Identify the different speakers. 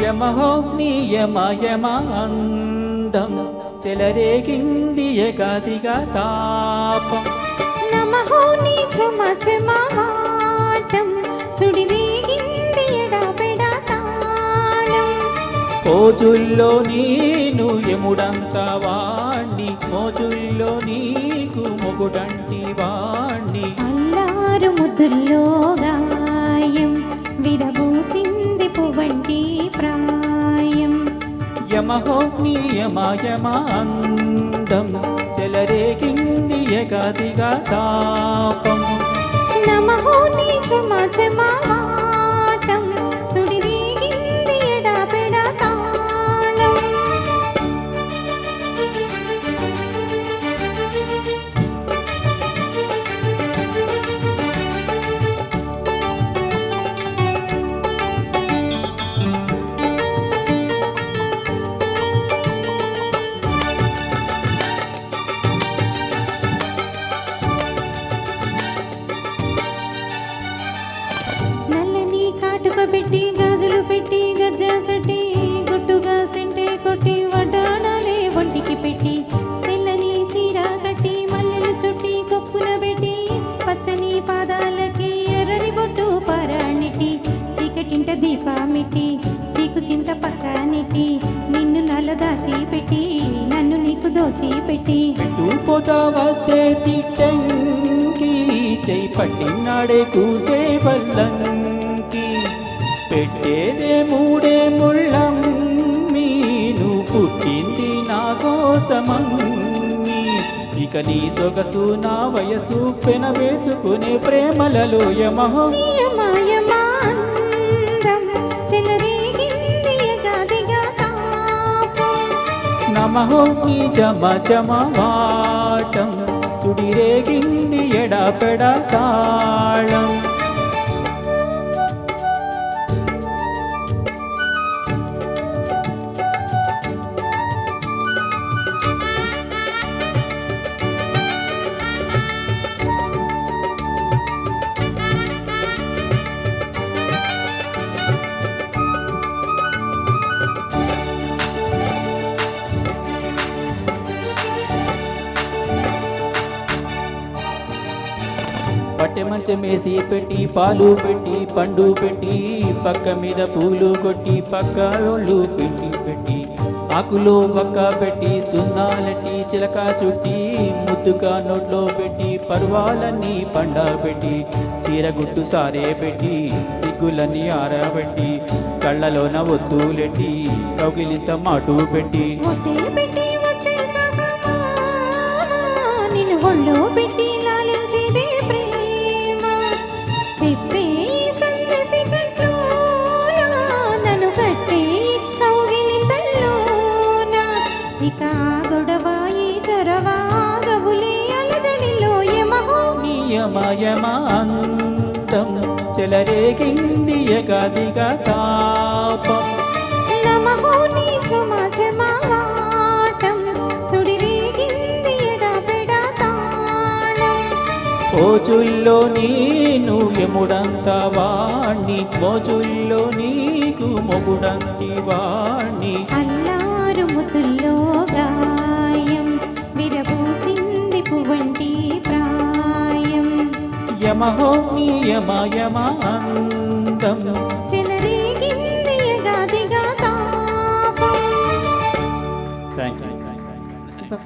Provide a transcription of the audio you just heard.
Speaker 1: యమహో నియమయమాందం చెలరేగింది ఎగదిగా తాపం.
Speaker 2: నమహో నీ ఝమ ఝమాటం సుడిరేగింది ఎడబెడ తాళం.
Speaker 1: రోజుల్లో నేను ఎముడంత వాణ్ణి, మోజుల్లో నీకు మొగుడంటి వాణ్ణి.
Speaker 2: అల్లారు ముద్దుల్లో గాయం విరబూసింది పువ్వంటి ప్రాయం.
Speaker 1: యమహో నియమయమాందం చెలరేగింది ఎగదిగా తాపం.
Speaker 2: నమహో నీ ఝమ ఝమాటం సుడిరేగింది ఎడబెడ తాళం. నల్లని కాటుక పెట్టి గాజులు పెట్టి గజ్జ కట్టి గుట్టుగా సెంటే కొట్టి వడ్డాణాలే ఒంటికి పెట్టి తెల్లని చీర కట్టి మల్లెలు చుట్టి కొప్పున పెట్టి పచ్చని పాదాలకి ఎర్రని బొట్టు పారాణిట్టి చీకటింట దీపమిట్టి చీకు చింత పక్క నెట్టి నిన్ను నల్ల దాచి పెట్టి నన్ను నీకు దోచి పెట్టి
Speaker 1: పోతావద్దే చిట్టంకి చెయ్యి పట్టినాడే కూసే వల్లంకి. పెట్టేదే మూడే ముళ్ళం మీను పుట్టింది నా కోసమమ్మీ. ఇక నీ సొగసు నా వయసు పెన వేసుకునే ప్రేమలలో యమహో
Speaker 2: నియమయమాందం చెలరేగింది ఎగదిగా తాపం.
Speaker 1: నమహో నీ జమ జమవాటం సుడిరేగింది ఎడపెడ తాళం. పట్టె మంచమేసి పెట్టి పాలు పెట్టి పండు పెట్టి పక్క మీద పూలు కొట్టి పక్క ఒళ్ళు పెట్టి పెట్టి ఆకులో పక్క పెట్టి సున్నాలెట్టి చిలక చుట్టి ముద్దుగా నోట్లో పెట్టి పర్వాలన్నీ పండబెట్టి చీరగుట్టు సారే పెట్టి సిగ్గులన్నీ ఆరబెట్టి కళ్ళలోన ఒత్తులెట్టి కౌగిలింత మాటు పెట్టి
Speaker 2: ఒట్టే పెట్టి వచ్చేసాక నిన్ను ఒళ్ళో పెట్టి లాలించేదే ప్రేమ. చెప్పే సందేశి కట్లోన నన్ను కట్టే కౌగిలింతల్లోన. ఇక గొడవాయి చొరవాగవులే అలజడిలో యమహో
Speaker 1: నియమయమాందం చెలరేగింది ఎగదిగా తాపం.
Speaker 2: నమహో నీ ఝమ ఝమాటం సుడిరేగింది ఎడబెడ తాళం.
Speaker 1: రోజుల్లో నేను ఎముడంత వాణ్ణి, మోజుల్లో నీకు మొగుడంటి వాణ్ణి.
Speaker 2: అల్లారు ముద్దుల్లో గాయం విరబూసింది పువ్వంటి ప్రాయం.
Speaker 1: యమహో నియమయమాందం